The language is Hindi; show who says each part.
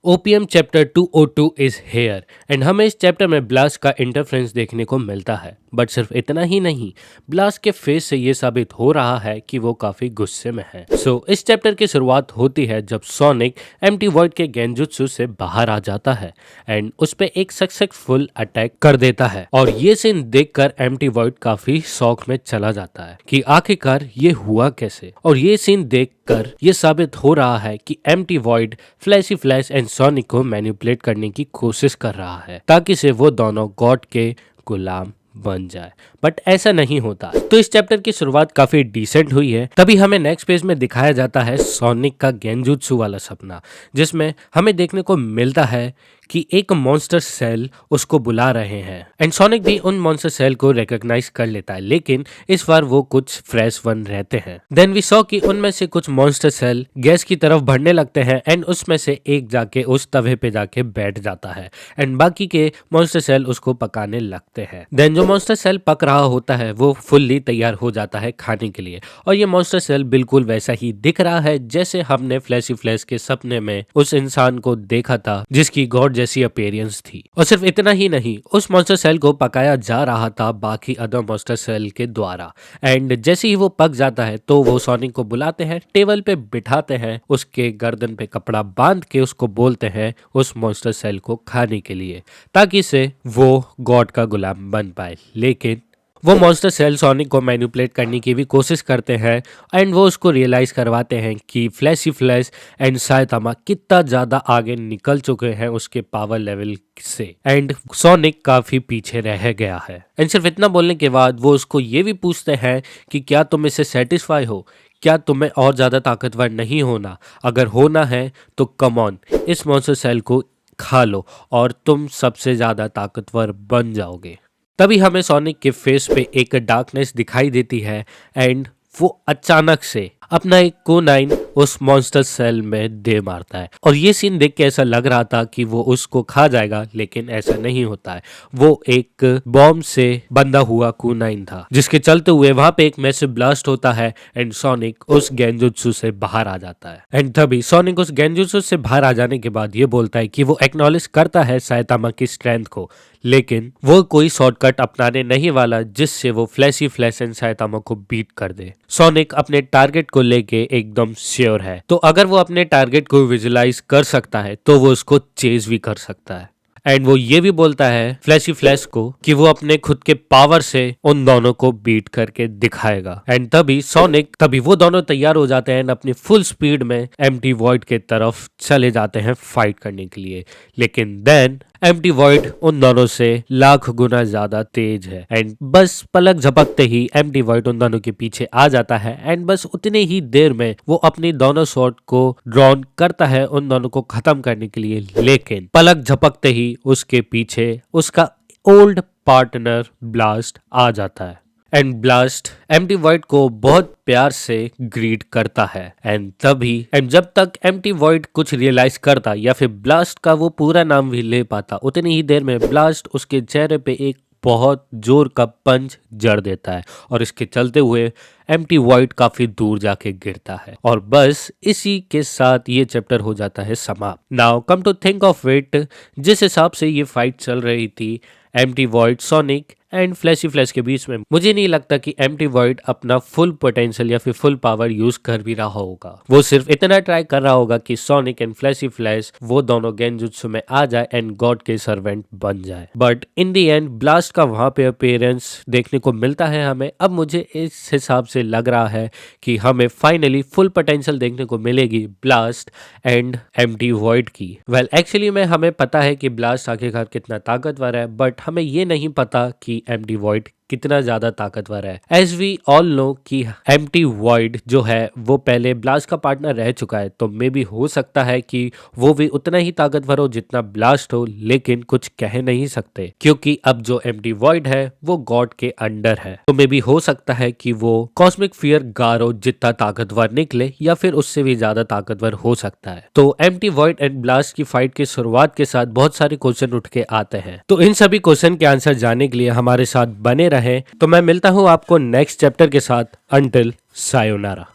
Speaker 1: OPM chapter 202 is here and हमें इस चैप्टर में ब्लास्ट का इंटरफ्रेंस देखने को मिलता है। बट सिर्फ इतना ही नहीं, ब्लास्ट के फेस से ये साबित हो रहा है कि वो काफी गुस्से में है। इस चैप्टर की शुरुआत होती है जब सोनिक एम्प्टी वॉइड के गेंजुत्सु से बाहर आ जाता है एंड उस पे एक सक्सेसफुल अटैक कर देता है। और ये सीन देखकर एम्प्टी वॉइड काफी शौक में चला जाता है कि आखिरकार ये हुआ कैसे। और ये सीन देखकर ये साबित हो रहा है कि Empty Void Flashy Flash and Sonic को मैनिपुलेट करने की कोशिश कर रहा है ताकि से वो दोनों गॉड के गुलाम बन जाए। बट ऐसा नहीं होता। तो इस चैप्टर की शुरुआत काफी डिसेंट हुई है। तभी हमें नेक्स्ट पेज में दिखाया जाता है सोनिक का गेंजुत्सु वाला सपना, जिसमें हमें देखने को मिलता है कि एक मॉन्स्टर सेल उसको बुला रहे हैं एंड सोनिक भी उन मॉन्स्टर सेल को रिकॉग्नाइज कर लेता है, लेकिन इस बार वो कुछ फ्रेश वन रहते हैं। देन वी सॉ कि उनमें से कुछ मॉन्स्टर सेल गैस की तरफ बढ़ने लगते हैं एंड उसमें से एक जाके उस तवे पे जाके बैठ जाता है एंड बाकी के मॉन्स्टर सेल उसको पकाने लगते हैं। देन जो मॉन्स्टर सेल पक रहा होता है वो फुल्ली तैयार हो जाता है खाने के लिए और ये मॉन्स्टर सेल बिल्कुल वैसा ही दिख रहा है जैसे हमने फ्लैशी फ्लैश के सपने में उस इंसान को देखा था जिसकी गॉड जैसी अपीयरेंस थी। और सिर्फ इतना ही नहीं, उस मॉन्स्टर सेल को पकाया जा रहा था बाकी अदर मॉन्स्टर सेल के द्वारा एंड जैसे ही वो पक जाता है तो वो सोनिक को बुलाते हैं, टेबल पे बिठाते हैं, उसके गर्दन पे कपड़ा बांध के उसको बोलते हैं उस मॉन्स्टर सेल को खाने के लिए ताकि से वो गॉड का गुलाम बन पाए। लेकिन वो मॉन्स्टर सेल सोनिक को मैनिपुलेट करने की भी कोशिश करते हैं एंड वो उसको रियलाइज करवाते हैं कि फ्लैशी फ्लैश एंड साइतामा कितना ज्यादा आगे निकल चुके हैं उसके पावर लेवल से एंड सोनिक काफी पीछे रह गया है। एंड सिर्फ इतना बोलने के बाद वो उसको ये भी पूछते हैं कि क्या तुम इससे सेटिस्फाई हो, क्या तुम्हें और ज्यादा ताकतवर नहीं होना, अगर होना है तो कम ऑन इस मॉन्स्टर सेल को खा लो और तुम सबसे ज्यादा ताकतवर बन जाओगे। तभी हमें सोनिक के फेस पे एक डार्कनेस दिखाई देती है एंड वो अचानक से अपना एक कुनाइन उस मॉन्स्टर सेल में दे मारता है और ये सीन देख के ऐसा लग रहा था कि वो उसको खा जाएगा, लेकिन ऐसा नहीं होता है। वो एक बॉम्ब से बंधा हुआ कुनाइन था जिसके चलते हुए वहां पे एक मैसिव ब्लास्ट होता है एंड सोनिक उस गेंजुत्सु से बाहर आ जाता है। एंड तभी सोनिक उस गेंजुत्सु से बाहर आ जाने के बाद ये बोलता है कि वो एक्नॉलेज करता है साइतामा की स्ट्रेंथ को, लेकिन वो कोई शॉर्टकट अपनाने नहीं वाला जिससे वो फ्लैशी फ्लैश एंड साइतामा को बीट कर दे। सोनिक अपने टारगेट को लेके एकदम श्योर है, तो अगर वो अपने टारगेट को विजुलाइज कर सकता है तो वो उसको चेज भी कर सकता है। एंड वो ये भी बोलता है फ्लैशी फ्लैश को कि वो अपने खुद के पावर से उन दोनों को बीट करके दिखाएगा। एंड तभी वो दोनों तैयार हो जाते हैं अपनी फुल स्पीड में एम्प्टी वॉइड के तरफ चले जाते हैं फाइट करने के लिए। लेकिन देन एम्प्टी वॉइड उन दोनों से लाख गुना ज्यादा तेज है एंड बस पलक झपकते ही एम्प्टी वॉइड उन दोनों के पीछे आ जाता है एंड बस उतने ही देर में वो अपनी दोनों शॉट को ड्रॉन करता है उन दोनों को खत्म करने के लिए। लेकिन पलक झपकते ही उसके पीछे उसका ओल्ड पार्टनर ब्लास्ट आ जाता है एंड ब्लास्ट एम्प्टी वॉइड को बहुत प्यार से ग्रीट करता है। एंड जब तक एम्प्टी वॉइड कुछ रियलाइज करता या फिर ब्लास्ट का वो पूरा नाम भी ले पाता, उतनी ही देर में ब्लास्ट उसके चेहरे पे एक बहुत जोर का पंच जड़ देता है और इसके चलते हुए एम्प्टी वॉइड काफी दूर जाके गिरता है। और बस इसी के साथ ये चैप्टर हो जाता है समाप्त। Now come to think of it, जिस हिसाब से ये फाइट चल रही थी Empty Void, Sonic and Flashy Flash के बीच में, मुझे नहीं लगता कि एम्प्टी वॉइड अपना फुल पोटेंशियल या फिर फुल पावर यूज कर भी रहा होगा। वो सिर्फ इतना ट्राई कर रहा होगा कि सोनिक एंड फ्लैशी फ्लैश वो दोनों गेंजुत्सु में आ जाए एंड गॉड के सर्वेंट बन जाए। But in the and blast का वहां पे अपीयरेंस देखने को मिलता है हमें। अब मुझे इस हिसाब से लग रहा है कि हमें फाइनली फुल पोटेंशियल देखने को मिलेगी ब्लास्ट एंड एम्प्टी वॉइड की। वेल एक्चुअली में हमें पता है कि ब्लास्ट आखिरकार कितना ताकतवर है, बट हमें ये नहीं पता कि एम्प्टी वॉइड कितना ज्यादा ताकतवर है। एज वी ऑल नो कि एम्प्टी वॉइड जो है वो पहले ब्लास्ट का पार्टनर रह चुका है, तो मे भी हो सकता है कि वो भी उतना ही ताकतवर हो जितना ब्लास्ट हो, लेकिन कुछ कह नहीं सकते क्योंकि अब जो एम्प्टी वॉइड है वो गॉड के अंडर है। तो मे भी हो सकता है कि वो कॉस्मिक फियर गारो जितना ताकतवर निकले या फिर उससे भी ज्यादा ताकतवर हो सकता है। तो एम्प्टी वॉइड एंड ब्लास्ट की फाइट की शुरुआत के साथ बहुत सारे क्वेश्चन उठ के आते हैं, तो इन सभी क्वेश्चन के आंसर जानने के लिए हमारे साथ बने रहे। तो मैं मिलता हूँ आपको नेक्स्ट चैप्टर के साथ। Until sayonara.